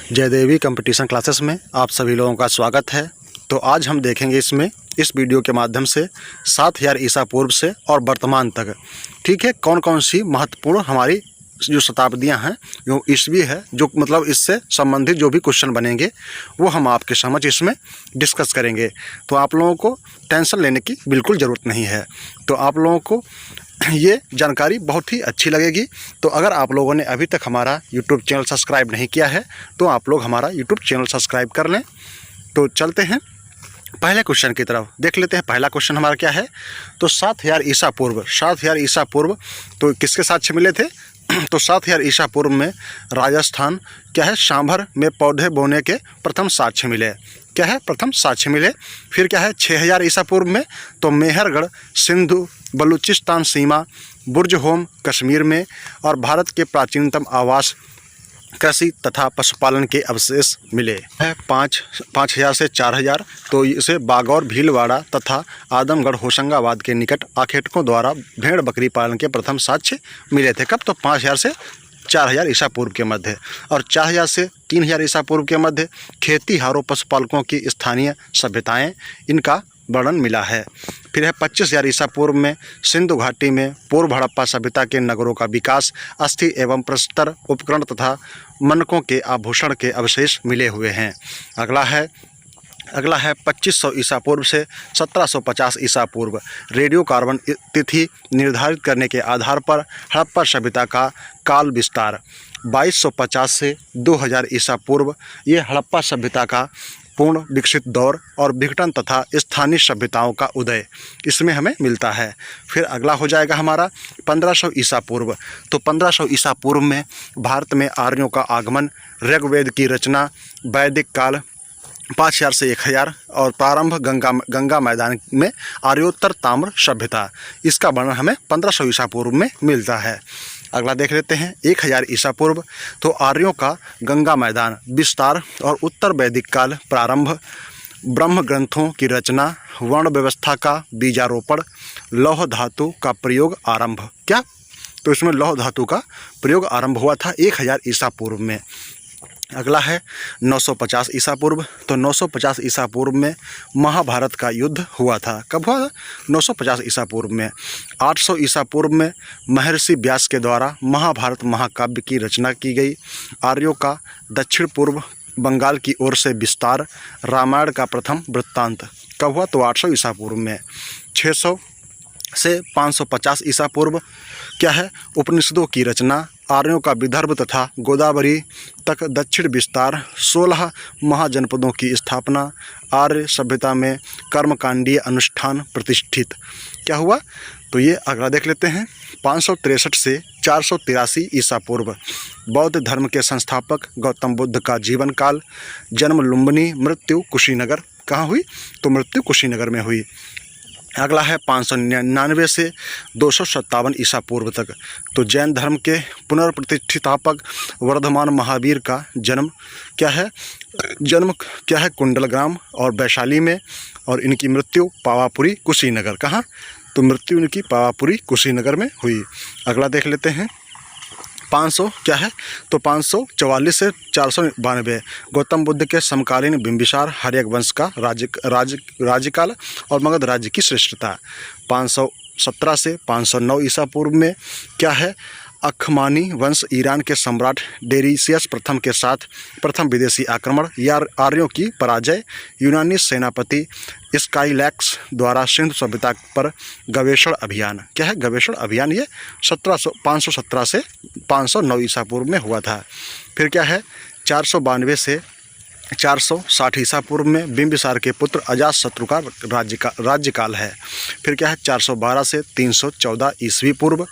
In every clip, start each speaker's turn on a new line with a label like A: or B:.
A: Jaydevi competition classes में आप सभी लोगों का स्वागत है। तो आज हम देखेंगे इस वीडियो के माध्यम से 7000 ईसा पूर्व से और वर्तमान तक, ठीक है, कौन कौन सी महत्वपूर्ण हमारी जो शताब्दियां हैं, जो ईस्वी है, जो मतलब इससे संबंधित जो भी क्वेश्चन बनेंगे वो हम आपके समझ इसमें डिस्कस करेंगे। तो आप लोगों को टेंशन लेने की बिल्कुल ज़रूरत नहीं है। तो आप लोगों को ये जानकारी बहुत ही अच्छी लगेगी। तो अगर आप लोगों ने अभी तक हमारा यूट्यूब चैनल सब्सक्राइब नहीं किया है तो आप लोग हमारा यूट्यूब चैनल सब्सक्राइब कर लें। तो चलते हैं पहले क्वेश्चन की तरफ, देख लेते हैं पहला क्वेश्चन हमारा क्या है। तो 7000 ईसा पूर्व, 7000 ईसा पूर्व तो किसके साक्ष्य मिले थे? तो 7000 ईसा पूर्व में राजस्थान क्या है, सांभर में पौधे बोने के प्रथम साक्ष्य मिले। क्या है? प्रथम साक्ष्य मिले। फिर क्या है, 6000 ईसा पूर्व में तो मेहरगढ़ सिंधु बलूचिस्तान सीमा, बुर्ज होम कश्मीर में, और भारत के प्राचीनतम आवास कृषि तथा पशुपालन के अवशेष मिले है। 5000 से 4000 तो इसे बागौर भीलवाड़ा तथा आदमगढ़ होशंगाबाद के निकट आखेटकों द्वारा भेड़ बकरी पालन के प्रथम साक्ष्य मिले थे। कब? तो 5000 से 4000 ईसा पूर्व के मध्य, और 4000 से 3000 ईसा पूर्व के मध्य खेतीहारों पशुपालकों की स्थानीय सभ्यताएं, इनका वर्णन मिला है। फिर है 25000 ईसा पूर्व में सिंधु घाटी में पूर्व हड़प्पा सभ्यता के नगरों का विकास, अस्थि एवं प्रस्तर उपकरण तथा मनकों के आभूषण के अवशेष मिले हुए हैं। अगला है 2500 ईसा पूर्व से 1750 ईसा पूर्व रेडियो कार्बन तिथि निर्धारित करने के आधार पर हड़प्पा सभ्यता का काल विस्तार। 2250 से 2000 ईसा पूर्व ये हड़प्पा सभ्यता का पूर्ण विकसित दौर और विघटन तथा स्थानीय सभ्यताओं का उदय इसमें हमें मिलता है। फिर अगला हो जाएगा हमारा 1500 ईसा पूर्व। तो 1500 ईसा पूर्व में भारत में आर्यों का आगमन, ऋग्वेद की रचना, वैदिक काल 5000 से 1000, और प्रारंभ गंगा मैदान में आर्योत्तर ताम्र सभ्यता, इसका वर्णन हमें 1500 ईसा पूर्व में मिलता है। अगला देख लेते हैं 1000 ईसा पूर्व। तो आर्यों का गंगा मैदान विस्तार और उत्तर वैदिक काल प्रारंभ, ब्रह्म ग्रंथों की रचना, वर्ण व्यवस्था का बीजारोपण, लौह धातु का प्रयोग आरंभ। क्या? तो इसमें लौह धातु का प्रयोग आरंभ हुआ था 1000 ईसा पूर्व में। अगला है 950 ईसा पूर्व। तो 950 ईसा पूर्व में महाभारत का युद्ध हुआ था। कब हुआ? 950 ईसा पूर्व में। 800 ईसा पूर्व में महर्षि व्यास के द्वारा महाभारत महाकाव्य की रचना की गई। आर्यों का दक्षिण पूर्व बंगाल की ओर से विस्तार, रामायण का प्रथम वृत्तांत कब हुआ? तो 800 ईसा पूर्व में। 600 से 550 ईसा पूर्व क्या है, उपनिषदों की रचना, आर्यों का विदर्भ तथा गोदावरी तक दक्षिण विस्तार, 16 महाजनपदों की स्थापना, आर्य सभ्यता में कर्मकांडीय अनुष्ठान प्रतिष्ठित। क्या हुआ? तो ये अगला देख लेते हैं 563 से 483 ईसा पूर्व बौद्ध धर्म के संस्थापक गौतम बुद्ध का जीवन काल, जन्म लुम्बिनी, मृत्यु कुशीनगर। कहाँ हुई? तो मृत्यु कुशीनगर में हुई। अगला है 599 से 257 ईसा पूर्व तक। तो जैन धर्म के पुनर्प्रतिष्ठापक वर्धमान महावीर का जन्म क्या है, कुंडलग्राम और वैशाली में, और इनकी मृत्यु पावापुरी कुशीनगर। कहाँ? तो मृत्यु इनकी पावापुरी कुशीनगर में हुई। अगला देख लेते हैं 500 क्या है, तो 544 से 492 गौतम बुद्ध के समकालीन बिंबिसार हर्यक वंश का राज्यकाल और मगध राज्य की श्रेष्ठता। 517 से 509 ईसा पूर्व में क्या है, अखमानी वंश ईरान के सम्राट डेरिसियस प्रथम के साथ प्रथम विदेशी आक्रमण या आर्यों की पराजय, यूनानी सेनापति स्काईलैक्स द्वारा सिंधु सभ्यता पर गवेषण अभियान। क्या है? गवेषण अभियान। ये 517 से 509 ईसा पूर्व में हुआ था। फिर क्या है, 492 से 460 ईसा पूर्व में बिंबिसार के पुत्र अजातशत्रु का राज्यकाल है। फिर क्या है, 412 से 314 ईस्वी पूर्व।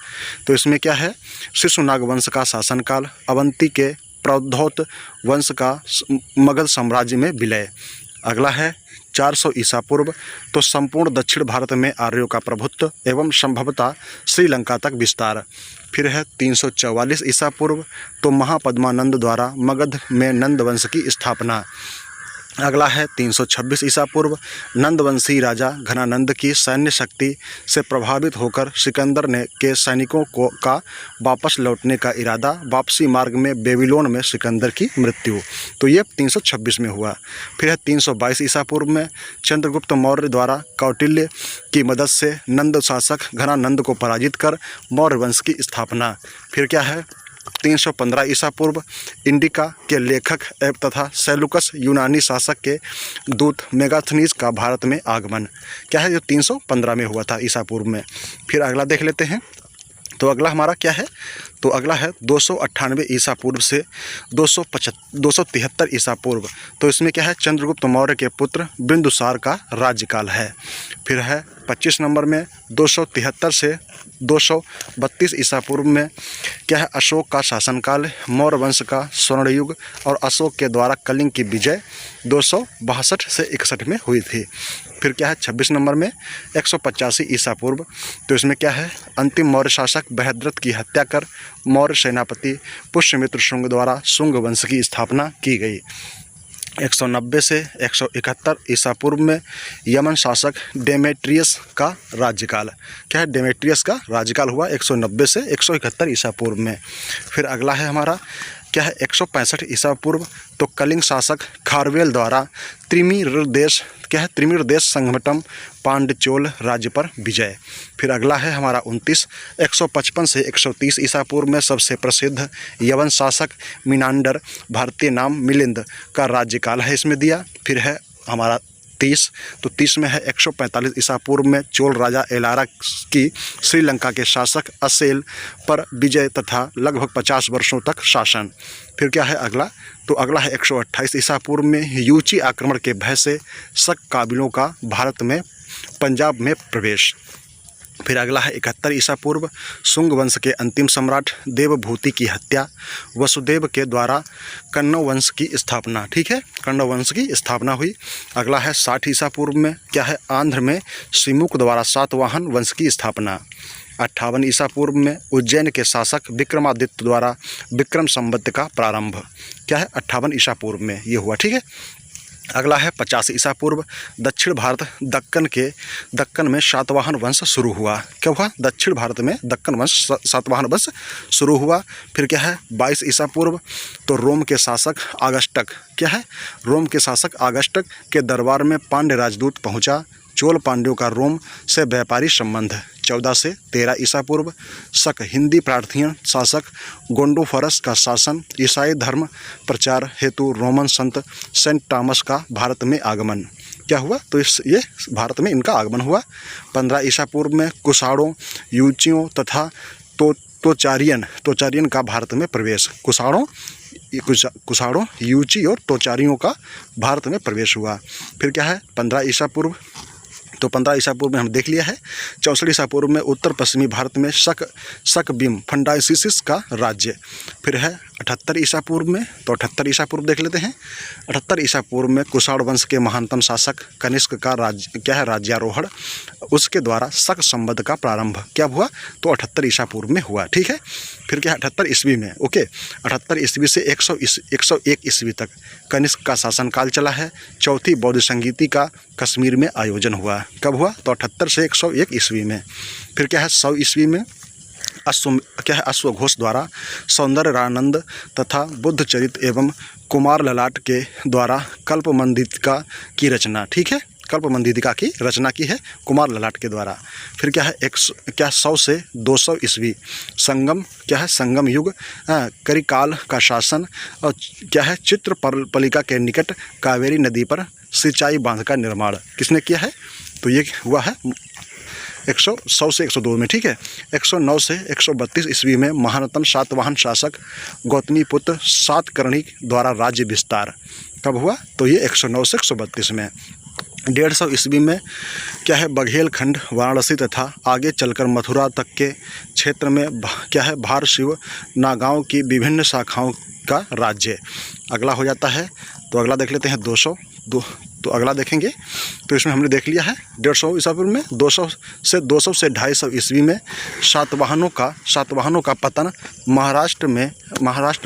A: तो इसमें क्या है, शिशुनाग वंश का शासनकाल, अवंती के प्रौद्धौत वंश का मगध साम्राज्य में विलय। अगला है 400 ईसा पूर्व। तो संपूर्ण दक्षिण भारत में आर्यों का प्रभुत्व एवं संभवतः श्रीलंका तक विस्तार। फिर है 344 ईसा पूर्व। तो महापद्मानंद द्वारा मगध में नंद वंश की स्थापना। अगला है 326 ईसा पूर्व, नंदवंशी राजा घनानंद की सैन्य शक्ति से प्रभावित होकर सिकंदर ने के सैनिकों का वापस लौटने का इरादा, वापसी मार्ग में बेबीलोन में सिकंदर की मृत्यु। तो ये 326 में हुआ। फिर है 322 ईसा पूर्व में, चंद्रगुप्त मौर्य द्वारा कौटिल्य की मदद से नंद शासक घनानंद को पराजित कर मौर्य वंश की स्थापना। फिर क्या है 315 ईसा पूर्व, इंडिका के लेखक एवं तथा सेलुकस यूनानी शासक के दूत मेगास्थनीज का भारत में आगमन। क्या है, जो 315 में हुआ था ईसा पूर्व में। फिर अगला देख लेते हैं। तो अगला हमारा क्या है, तो अगला है 298 ईसा पूर्व से 273 ईसा पूर्व। तो इसमें क्या है, चंद्रगुप्त मौर्य के पुत्र बिंदुसार का राज्यकाल है। फिर है 25 नंबर में 273 से 232 ईसा पूर्व में क्या है, अशोक का शासनकाल, मौर्य वंश का स्वर्ण युग और अशोक के द्वारा कलिंग की विजय 262 से 61 में हुई थी। फिर क्या है 26 नंबर में 185 ईसा पूर्व। तो इसमें क्या है, अंतिम मौर्य शासक बृहद्रथ की हत्या कर मौर्य सेनापति पुष्यमित्र शुंग द्वारा शुंग वंश की स्थापना की गई। 190 से 171 ईसा पूर्व में यमन शासक डेमेट्रियस का राज्यकाल। क्या है, डेमेट्रियस का राज्यकाल हुआ 190 से 171 ईसा पूर्व में। फिर अगला है हमारा क्या है 165 ईसा पूर्व। तो कलिंग शासक खारवेल द्वारा त्रिमीरदेश संघटम पांडचोल राज्य पर विजय। फिर अगला है हमारा 29 155 से 130 ईसा पूर्व में सबसे प्रसिद्ध यवन शासक मिनांडर भारतीय नाम मिलिंद का राज्यकाल है इसमें दिया। फिर है हमारा 30, तो 30 में है 145 ईसा पूर्व में चोल राजा एलारा की श्रीलंका के शासक असेल पर विजय तथा लगभग 50 वर्षों तक शासन। फिर क्या है अगला, तो अगला है 128 ईसा पूर्व में यूची आक्रमण के भय से शक काबिलों का भारत में पंजाब में प्रवेश। फिर अगला है 71 ईसा पूर्व, शुंग वंश के अंतिम सम्राट देवभूति की हत्या, वसुदेव के द्वारा कण्व वंश की स्थापना। ठीक है, कण्व वंश की स्थापना हुई। अगला है 60 ईसा पूर्व में क्या है, आंध्र में सिमुक द्वारा सातवाहन वंश की स्थापना। 58 ईसा पूर्व में उज्जैन के शासक विक्रमादित्य द्वारा विक्रम संवत का प्रारंभ। क्या है, 58 ईसा पूर्व में ये हुआ। ठीक है, अगला है 50 ईसा पूर्व, दक्षिण भारत दक्कन में सातवाहन वंश शुरू हुआ। क्या हुआ, दक्षिण भारत में दक्कन वंश सातवाहन वंश शुरू हुआ। फिर क्या है 22 ईसा पूर्व, तो रोम के शासक आगस्टक, क्या है, रोम के शासक आगस्टक के दरबार में पांड्य राजदूत पहुंचा। चोल पांड्यों का रोम से व्यापारी संबंध। 14 से 13 ईसा पूर्व, शक हिंदी प्रार्थीय शासक गोंडोफरस का शासन, ईसाई धर्म प्रचार हेतु रोमन संत सेंट टॉमस का भारत में आगमन। क्या हुआ, तो ये भारत में इनका आगमन हुआ। 15 ईसा पूर्व में कुषाणों, यूचियों तथा तोचारियन का भारत में प्रवेश। कुषाणों, यूची और तोचारियों का भारत में प्रवेश हुआ। फिर क्या है 15 ईसा पूर्व, तो 15 ईसा पूर्व में हम देख लिया है। 64 ईसा पूर्व में उत्तर पश्चिमी भारत में शक बीम फंडाइसिस का राज्य। फिर है 78 ईसा पूर्व में, तो 78 ईसा पूर्व देख लेते हैं। 78 ईसा पूर्व में कुषाण वंश के महानतम शासक कनिष्क का क्या है, राज्यारोहण, उसके द्वारा शक संवत का प्रारंभ। क्या हुआ, तो 78 ईसा पूर्व में हुआ। ठीक है, फिर क्या है 78 ईस्वी में, ओके, 78 ईस्वी से 101 ईस्वी तक कनिष्क का शासनकाल चला है। चौथी बौद्ध संगीति का कश्मीर में आयोजन हुआ। कब हुआ, तो 78 से 101 ईस्वी में। फिर क्या है 100 ईस्वी में अश्वघोष द्वारा सौंदर्यानंद तथा बुद्ध चरित एवं कुमार ललाट के द्वारा कल्पमंदितिका की रचना। ठीक है, कल्पमंदितिका की रचना की है कुमार ललाट के द्वारा। फिर क्या है 100 से 200 ईस्वी, संगम युग, करिकाल का शासन और क्या है चित्रपलिका के निकट कावेरी नदी पर सिंचाई बांध का निर्माण किसने किया है, तो ये हुआ है 100 से 102 में। ठीक है, 109 से 132 ईस्वी में महानतम सातवाहन शासक गौतमीपुत्र सातकर्णी द्वारा राज्य विस्तार। कब हुआ, तो ये 109 से 132 में। 150 ईस्वी में क्या है बघेल खंड, वाराणसी तथा आगे चलकर मथुरा तक के क्षेत्र में क्या है भार शिव नागांव की विभिन्न शाखाओं का राज्य। अगला हो जाता है, तो अगला देख लेते हैं तो अगला देखेंगे तो इसमें हमने देख लिया है 150 ईसा पूर्व में 200 से 250 ईस्वी में सातवाहनों का पतन महाराष्ट्र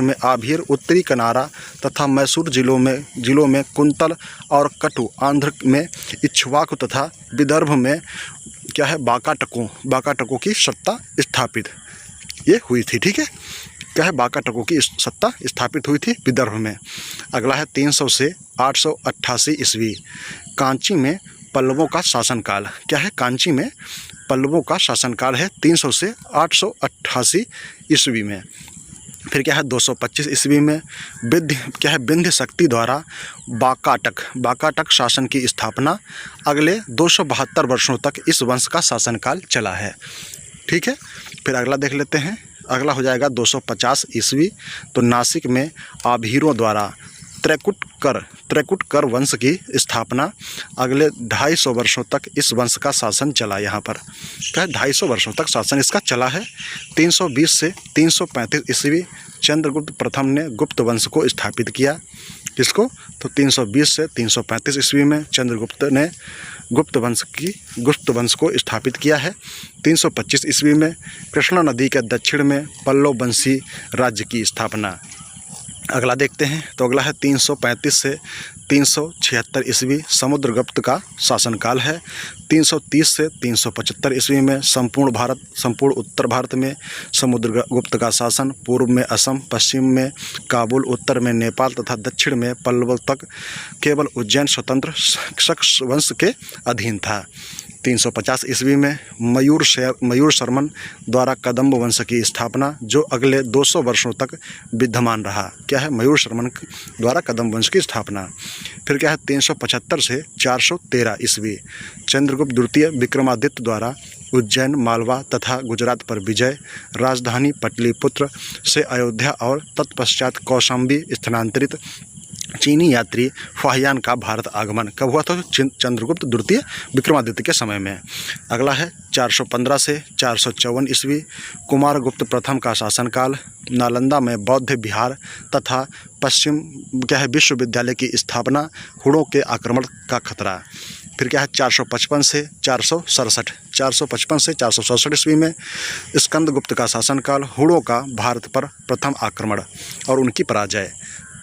A: में आभीर, उत्तरी कनारा तथा मैसूर जिलों में कुंतल और कटु, आंध्र में इक्ष्वाकु तथा विदर्भ में क्या है बाकाटकों की सत्ता स्थापित ये हुई थी। ठीक है, क्या है बाकाटकों की सत्ता स्थापित हुई थी विदर्भ में। अगला है 300 से 888 ईस्वी, कांची में पल्लवों का शासनकाल। क्या है, कांची में पल्लवों का शासनकाल है 300 से 888 ईस्वी में। फिर क्या है 225 ईस्वी में विंध्य शक्ति द्वारा बाकाटक शासन की स्थापना। अगले 272 वर्षों तक इस वंश का शासनकाल चला है। ठीक है, फिर अगला देख लेते हैं। अगला हो जाएगा 250 ईस्वी, तो नासिक में आभीरों द्वारा त्रैकुटकर वंश की स्थापना। अगले 250 वर्षों तक इस वंश का शासन चला। यहाँ पर क्या है 250 वर्षों तक शासन इसका चला है। 320 से 335 ईस्वी चंद्रगुप्त प्रथम ने गुप्त वंश को स्थापित किया। किसको, तो 320 से 335 ईस्वी में चंद्रगुप्त ने गुप्त वंश को स्थापित किया है। 325 ईस्वी में कृष्णा नदी के दक्षिण में पल्लव वंशी राज्य की स्थापना। अगला देखते हैं, तो अगला है 335 से 376 ईस्वी समुद्रगुप्त का शासनकाल है। 330 से 375 ईस्वी में संपूर्ण उत्तर भारत में समुद्रगुप्त का शासन। पूर्व में असम, पश्चिम में काबुल, उत्तर में नेपाल तथा दक्षिण में पल्लव तक केवल उज्जैन स्वतंत्र शक वंश के अधीन था। 350 ईस्वी में मयूर शर्मन द्वारा कदम्ब वंश की स्थापना, जो अगले 200 वर्षों तक विद्यमान रहा। क्या है, मयूर शर्मन द्वारा कदम्ब वंश की स्थापना। फिर क्या है 375 से 413 ईस्वी चंद्रगुप्त द्वितीय विक्रमादित्य द्वारा उज्जैन, मालवा तथा गुजरात पर विजय। राजधानी पटलिपुत्र से अयोध्या और तत्पश्चात कौशाम्बी स्थानांतरित। चीनी यात्री फाहियान का भारत आगमन कब हुआ था, चंद्रगुप्त द्वितीय विक्रमादित्य के समय में। अगला है 415 से 454 ईस्वी कुमारगुप्त प्रथम का शासनकाल। नालंदा में बौद्ध विहार तथा पश्चिम क्या है विश्वविद्यालय की स्थापना। हुणों के आक्रमण का खतरा। फिर क्या है 455 से 467 ईस्वी में स्कंदगुप्त का शासनकाल। हुणों का भारत पर प्रथम आक्रमण और उनकी पराजय।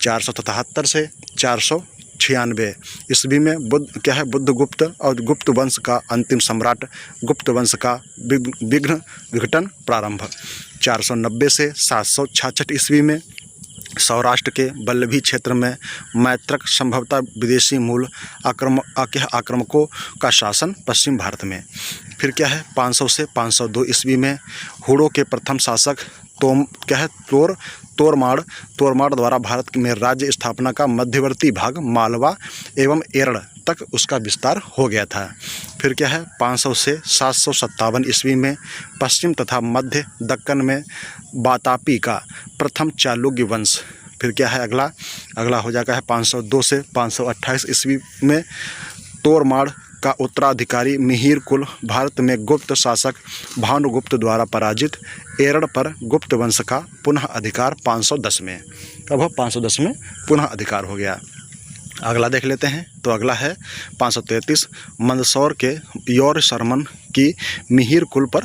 A: 477 से 496 ईस्वी में बुद्धगुप्त और गुप्त वंश का अंतिम सम्राट गुप्त वंश का विघटन प्रारंभ। 490 से 766 ईस्वी में सौराष्ट्र के वल्लभी क्षेत्र में मैत्रक संभवतः विदेशी मूल आक्रमकों का शासन पश्चिम भारत में। फिर क्या है 500 से 502 ईस्वी में हुणों के प्रथम शासक तोरमाड़ द्वारा भारत में राज्य स्थापना का मध्यवर्ती भाग मालवा एवं एरड़ तक उसका विस्तार हो गया था। फिर क्या है 500 से 757 ईस्वी में पश्चिम तथा मध्य दक्कन में वातापी का प्रथम चालुक्य वंश। फिर क्या है अगला हो जाता है 502 से 528 ईस्वी में तोरमाड़ का उत्तराधिकारी मिहिर कुल भारत में गुप्त शासक भानुगुप्त द्वारा पराजित। एरड़ पर गुप्त वंश का पुनः अधिकार 510 में। कब 510 में पुनः अधिकार हो गया। अगला देख लेते हैं, तो अगला है 533 मंदसौर के यौर शर्मन की मिहिर कुल पर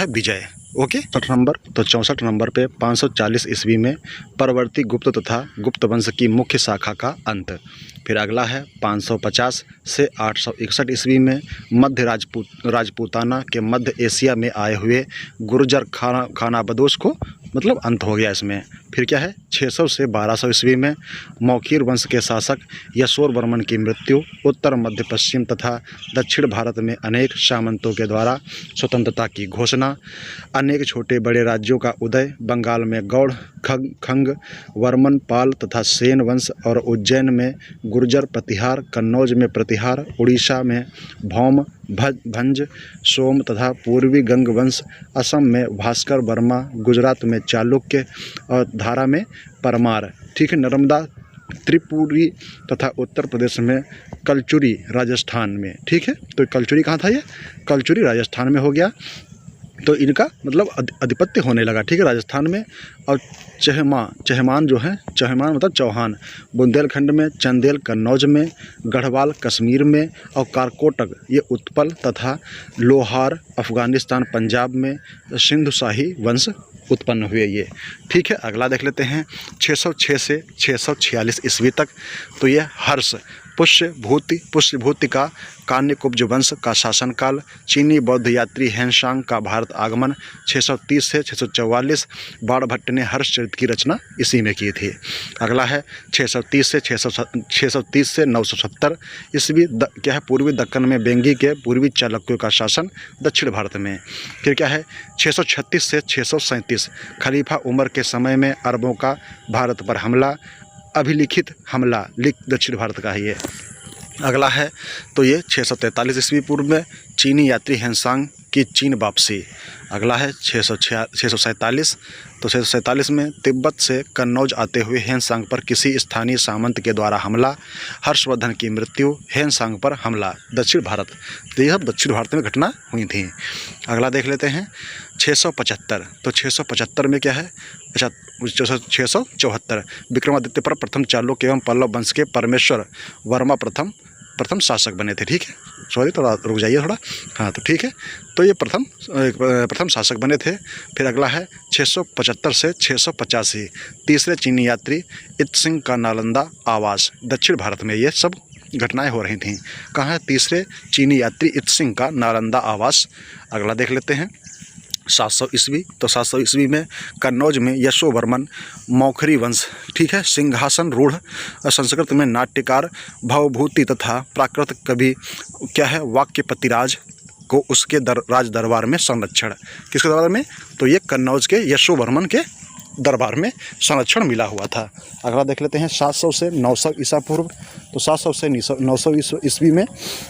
A: विजय। ओके 64 नंबर पे 540 ईस्वी में परवर्ती गुप्त तथा गुप्त वंश की मुख्य शाखा का अंत। फिर अगला है 550 से 861 ईस्वी में मध्य राजपूताना के मध्य एशिया में आए हुए गुर्जर खानाबदोश को अंत हो गया इसमें। फिर क्या है 600 से 1200 ईस्वी में मौखीर वंश के शासक यशोर वर्मन की मृत्यु। उत्तर मध्य पश्चिम तथा दक्षिण भारत में अनेक सामंतों के द्वारा स्वतंत्रता की घोषणा। अनेक छोटे बड़े राज्यों का उदय। बंगाल में गौड़, खंग, वर्मन, पाल तथा सेन वंश और उज्जैन में गुर्जर प्रतिहार। कन्नौज में प्रतिहार। उड़ीसा में भौम, भंज, सोम तथा पूर्वी गंग वंश। असम में भास्कर वर्मा। गुजरात में चालुक्य और धारा में परमार। ठीक है, नर्मदा त्रिपुरी तथा उत्तर प्रदेश में कलचुरी राजस्थान में। ठीक है, तो कलचुरी कहाँ था, ये कलचुरी राजस्थान में हो गया। तो इनका मतलब आधिपत्य होने लगा, ठीक है, राजस्थान में। और चहमान जो है, चहमान मतलब चौहान, बुंदेलखंड में, चंदेल कन्नौज में, गढ़वाल कश्मीर में, और कारकोटक ये उत्पल तथा लोहार अफ़गानिस्तान पंजाब में सिंधु शाही वंश उत्पन्न हुए ये, ठीक है। अगला देख लेते हैं 606 से 646 ईस्वी तक। तो ये हर्ष पुष्यभूति का कान्यकुब्ज वंश का शासनकाल। चीनी बौद्ध यात्री हेनसांग का भारत आगमन 630 से 644। बाणभट्ट ने हर्षचरित की रचना इसी में की थी। अगला है 630 से 970 ईस्वी। क्या है, पूर्वी दक्कन में बेंगी के पूर्वी चालुक्यों का शासन दक्षिण भारत में। फिर क्या है 636 से 637 खलीफा उमर के समय में अरबों का भारत पर हमला। अभिलिखित हमला दक्षिण भारत का है ये। अगला है तो ये 643 ईस्वी पूर्व में चीनी यात्री हेनसांग की चीन वापसी। अगला है 647। तो 647 में तिब्बत से कन्नौज आते हुए हेनसांग पर किसी स्थानीय सामंत के द्वारा हमला। हर्षवर्धन की मृत्यु, हेनसांग पर हमला, दक्षिण भारत। तो ये सब दक्षिण भारत में घटना हुई थी। अगला देख लेते हैं 675। तो 675 में क्या है, अच्छा 674 विक्रमादित्य पर प्रथम चालुक्य एवं पल्लव वंश के परमेश्वर वर्मा प्रथम शासक बने थे, ठीक है। सॉरी, थोड़ा रुक जाइए थोड़ा, हाँ तो ठीक है। तो ये प्रथम शासक बने थे। फिर अगला है 675 से 685 तीसरे चीनी यात्री इत्सिंग का नालंदा आवास। दक्षिण भारत में ये सब घटनाएं हो रही थीं। कहाँ है, तीसरे चीनी यात्री इत्सिंग का नालंदा आवास। अगला देख लेते हैं 700 ईस्वी। तो 700 ईस्वी में कन्नौज में यशोवर्मन मौखरी वंश, ठीक है, सिंहासन रूढ़, संस्कृत में नाट्यकार, भवभूति तथा प्राकृत कवि, क्या है, वाक्यपतिराज को उसके राज दरबार में संरक्षण। किसके दरबार में, तो ये कन्नौज के यशोवर्मन के दरबार में संरक्षण मिला हुआ था। अगला देख लेते हैं 700 से 900 ईसा पूर्व। तो 700 से 900 ईस्वी में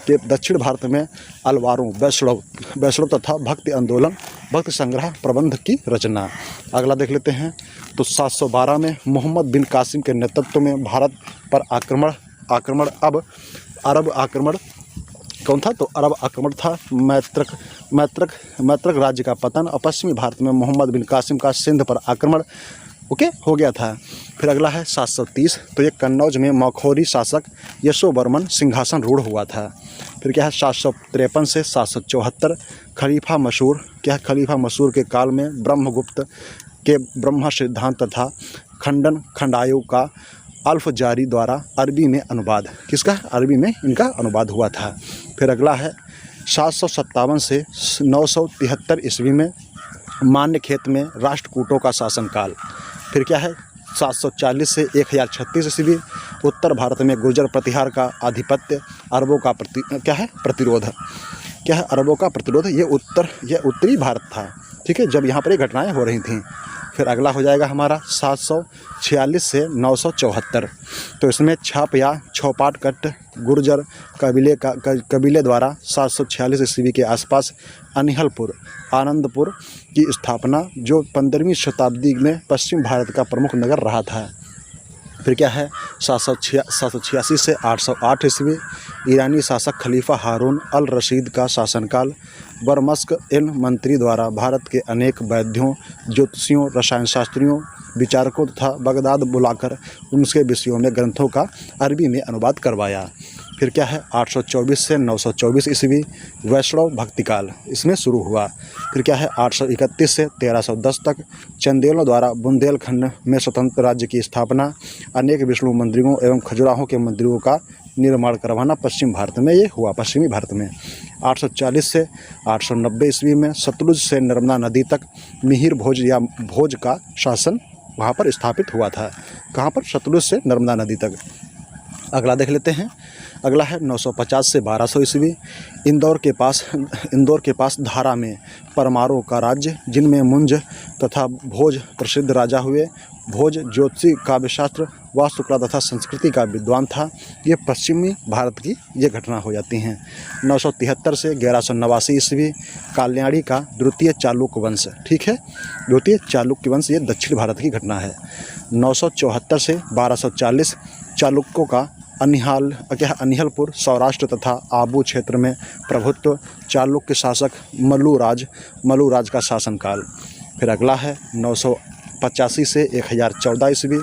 A: के दक्षिण भारत में अलवारों, वैष्णव तथा भक्ति आंदोलन, भक्ति संग्रह प्रबंध की रचना। अगला देख लेते हैं तो 712 में मोहम्मद बिन कासिम के नेतृत्व में भारत पर आक्रमण अब अरब आक्रमण कौन था, तो अरब आक्रमण था। मैत्रक राज्य का पतन और पश्चिमी भारत में मोहम्मद बिन कासिम का सिंध पर आक्रमण हो गया था। फिर अगला है 730। तो ये कन्नौज में मौखरी शासक यशोवर्मन सिंहासन रूढ़ हुआ था। फिर क्या है 753 से 774 खलीफा मशहूर, क्या है, खलीफा मशहूर के काल में ब्रह्मगुप्त के ब्रह्म सिद्धांत तथा खंडायु का अल्फजारी द्वारा अरबी में अनुवाद, किसका, अरबी में इनका अनुवाद हुआ था। फिर अगला है 757 से 973 ईस्वी में मान्यखेत में राष्ट्रकूटों का शासनकाल। फिर क्या है 740 से 1036 ईस्वी उत्तर भारत में गुर्जर प्रतिहार का आधिपत्य, अरबों का प्रतिरोध, क्या है, अरबों का प्रतिरोध। ये उत्तरी भारत था, ठीक है, जब यहाँ पर ये घटनाएं हो रही थीं। फिर अगला हो जाएगा हमारा 746 से 974। तो इसमें छाप या छौपाट कट गुर्जर कबीले द्वारा 746 ईस्वी के आसपास अनिहलपुर आनंदपुर की स्थापना, जो 15वीं शताब्दी में पश्चिम भारत का प्रमुख नगर रहा था। फिर क्या है 786 से 808 ईस्वी ईरानी शासक खलीफा हारून अल रशीद का शासनकाल। बरमस्क इन मंत्री द्वारा भारत के अनेक वैद्यों, ज्योतिषियों, रसायन शास्त्रियों, विचारकों तथा बगदाद बुलाकर उनके विषयों में ग्रंथों का अरबी में अनुवाद करवाया। फिर क्या है 824 से 924 ईस्वी वैष्णव भक्तिकाल इसमें शुरू हुआ। फिर क्या है 831 से 1310 तक चंदेलों द्वारा बुंदेलखंड में स्वतंत्र राज्य की स्थापना, अनेक विष्णु मंदिरों एवं खजुराहों के मंदिरों का निर्माण करवाना पश्चिम भारत में ये हुआ, पश्चिमी भारत में। 840 से 890 ईस्वी में सतलुज से नर्मदा नदी तक मिहिर भोज या भोज का शासन वहाँ पर स्थापित हुआ था। कहाँ पर, सतलुज से नर्मदा नदी तक। अगला देख लेते हैं, अगला है 950 से 1200 ईस्वी इंदौर के पास धारा में परमारों का राज्य, जिनमें मुंज तथा भोज प्रसिद्ध राजा हुए। भोज ज्योतिषी, काव्यशास्त्र, वास्तुकला तथा संस्कृति का विद्वान था। ये पश्चिमी भारत की ये घटना हो जाती हैं। 973 से 1189 ईस्वी कल्याणी का द्वितीय चालुक्य वंश, ठीक है, द्वितीय चालुक्य वंश, ये दक्षिण भारत की घटना है। 974 से 1240 चालुक्यों का अनिहलपुर सौराष्ट्र तथा आबू क्षेत्र में प्रभुत्व। चालुक्य शासक मल्लुराज का शासनकाल। फिर अगला है 985 से 1014 ईस्वी,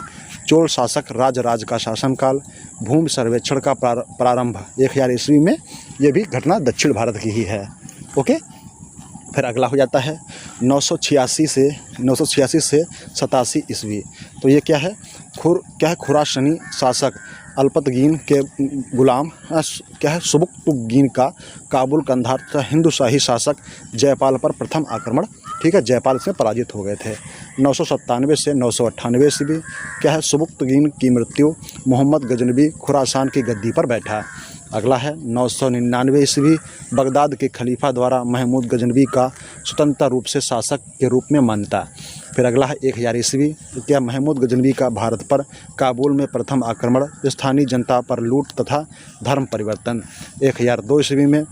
A: चोल शासक राजराज का शासनकाल। भूमि सर्वेक्षण का प्रारंभ 1000 ईस्वी में, ये भी घटना दक्षिण भारत की ही है। ओके। फिर अगला हो जाता है 986 से 87 ईस्वी। तो ये क्या है, खुरासनी शासक अल्पतगीन के गुलाम सुबुक्तुगीन का काबुल कंधार तथा हिंदू शाही शासक जयपाल पर प्रथम आक्रमण। ठीक है, जयपाल इसमें पराजित हो गए थे। 997 से 998 ईस्वी, सुबुक्तुगीन की मृत्यु। मोहम्मद गजनबी खुरासान की गद्दी पर बैठा। अगला है 999 ईस्वी, बगदाद के खलीफा द्वारा महमूद गजनबी का स्वतंत्र रूप से शासक के रूप में मान्यता। फिर अगला है 1000 ईस्वी, महमूद गजनबी का भारत पर काबुल में प्रथम आक्रमण, स्थानीय जनता पर लूट तथा धर्म परिवर्तन। 1002 ईस्वी में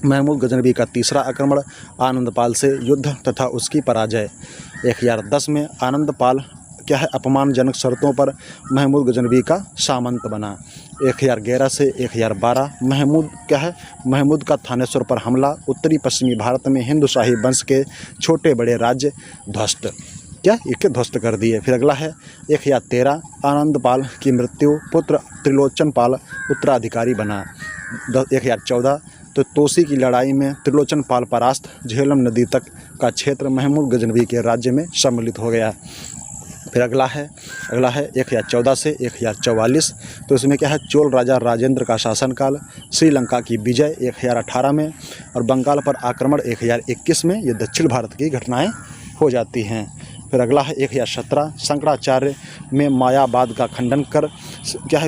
A: महमूद गजनबी का तीसरा आक्रमण, आनंदपाल से युद्ध तथा उसकी पराजय। 1010 में आनंदपाल अपमानजनक शर्तों पर महमूद गजनबी का सामंत बना। 1011 से 1012 महमूद का थानेश्वर पर हमला। उत्तरी पश्चिमी भारत में हिंदू शाही वंश के छोटे बड़े राज्य ध्वस्त ध्वस्त कर दिए। फिर अगला है 1013, आनंदपाल की मृत्यु। पुत्र त्रिलोचन पाल उत्तराधिकारी बना। 1014, तो तोसी की लड़ाई में त्रिलोचन पाल परास्त। झेलम नदी तक का क्षेत्र महमूद गजनबी के राज्य में सम्मिलित हो गया। फिर अगला है 1014 से 1044, तो इसमें चोल राजा राजेंद्र का शासनकाल। श्रीलंका की विजय 1018 में और बंगाल पर आक्रमण 1021 में। ये दक्षिण भारत की घटनाएं हो जाती हैं। फिर अगला है 1017, शंकराचार्य में मायावाद का खंडन कर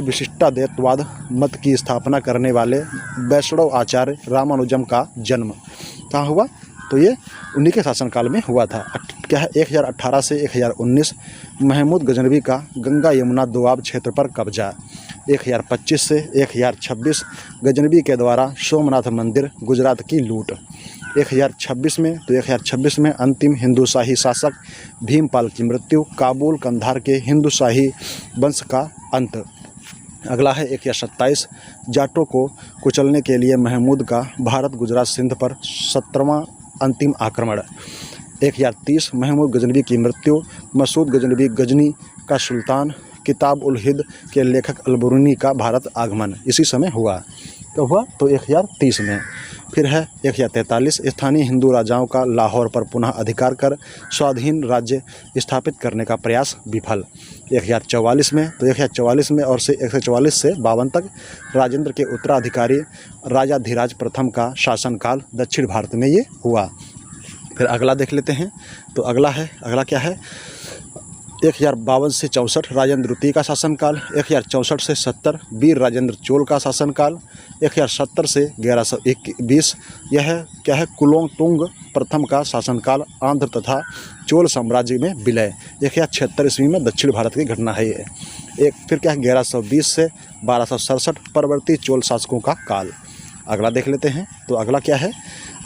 A: विशिष्टाद्वैतवाद मत की स्थापना करने वाले वैष्णव आचार्य रामानुजम का जन्म कहाँ हुआ, तो ये उन्हीं के शासनकाल में हुआ था। 1018 से 1019, महमूद गजनबी का गंगा यमुना दोआब क्षेत्र पर कब्जा। 1025 से 1026, गजनबी के द्वारा सोमनाथ मंदिर गुजरात की लूट। 1026 में अंतिम हिंदू शाही शासक भीमपाल की मृत्यु। काबुल कंधार के हिंदू शाही वंश का अंत। अगला है 1027, जाटों को कुचलने के लिए महमूद का भारत गुजरात सिंध पर 17वां अंतिम आक्रमण। 1030, महमूद गजनबी की मृत्यु। मसूद गजनबी गजनी का सुल्तान, किताब उल हिंद के लेखक अलबरूनी का भारत आगमन इसी समय हुआ। तो 1030 में। फिर है 1043, स्थानीय हिंदू राजाओं का लाहौर पर पुनः अधिकार कर स्वाधीन राज्य स्थापित करने का प्रयास विफल। 1044 में, तो 1044 में और से 144 से 52 तक राजेंद्र के उत्तराधिकारी राजाधिराज प्रथम का शासनकाल दक्षिण भारत में ये हुआ। फिर अगला देख लेते हैं। तो अगला क्या है 1052 से 64 राजेंद्र द्वितीय का शासनकाल। 1064 से 70 वीर राजेंद्र चोल का शासनकाल। 1070 से 1120 यह कुलोत्तुंग प्रथम का शासनकाल। आंध्र तथा चोल साम्राज्य में विलय। 1076 ईस्वी में दक्षिण भारत की घटना है ये। फिर 1120 से 1267 परवर्ती चोल शासकों का काल। अगला देख लेते हैं। तो अगला है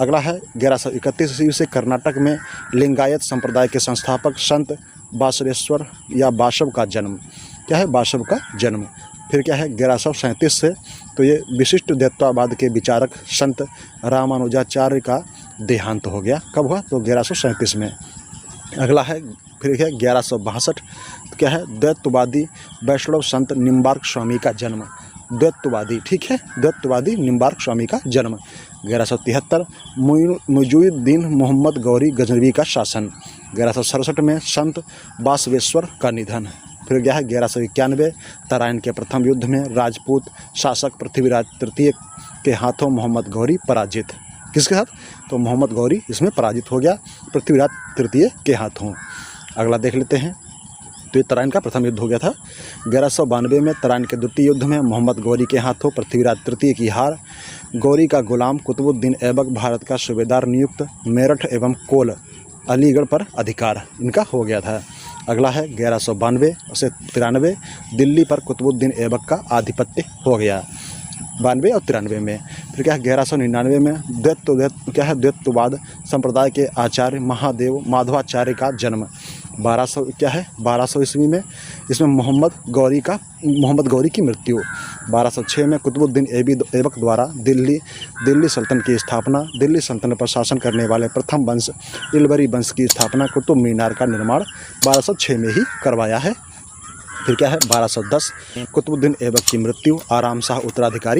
A: 1131 ईस्वी से कर्नाटक में लिंगायत संप्रदाय के संस्थापक संत बासवेश्वर या बासव का जन्म। बासव का जन्म। फिर 1137 से, तो ये विशिष्ट द्वैतवाद के विचारक संत रामानुजाचार्य का देहांत हो गया। कब हुआ, तो 1137 में। अगला है फिर 1162, द्वैतवादी वैष्णव संत निम्बार्क स्वामी का जन्म। द्वैतवादी निम्बार्क स्वामी का जन्म। 1173 मुइजुद्दीन मोहम्मद गौरी गजनबी का शासन। 1167 में संत बासवेश्वर का निधन। फिर 1191 तराइन के प्रथम युद्ध में राजपूत शासक पृथ्वीराज तृतीय के हाथों मोहम्मद गौरी पराजित। किसके साथ, तो मोहम्मद गौरी इसमें पराजित हो गया पृथ्वीराज तृतीय के हाथों। अगला देख लेते हैं। तो ये तराइन का प्रथम युद्ध हो गया था। 1192 में तराइन के द्वितीय युद्ध में मोहम्मद गौरी के हाथों पृथ्वीराज तृतीय की हार। गौरी का गुलाम कुतुबुद्दीन ऐबक भारत का सूबेदार नियुक्त। मेरठ एवं कोल अलीगढ़ पर अधिकार इनका हो गया था। अगला है 1192 से 93 दिल्ली पर कुतुबुद्दीन ऐबक का आधिपत्य हो गया। 92 और 93 में। फिर क्या है 1199 में द्वैतवाद संप्रदाय के आचार्य महादेव माधवाचार्य का जन्म। 1200 ईस्वी में इसमें मोहम्मद गौरी की मृत्यु। 1206 में कुतुबुद्दीन ऐबक द्वारा दिल्ली सल्तनत की स्थापना। दिल्ली सल्तनत पर शासन करने वाले प्रथम वंश इलबरी वंश की स्थापना कुतुब मीनार का निर्माण 1206 में ही करवाया है। फिर क्या है 1210 कुतुबुद्दीन ऐबक की मृत्यु। आराम शाह उत्तराधिकारी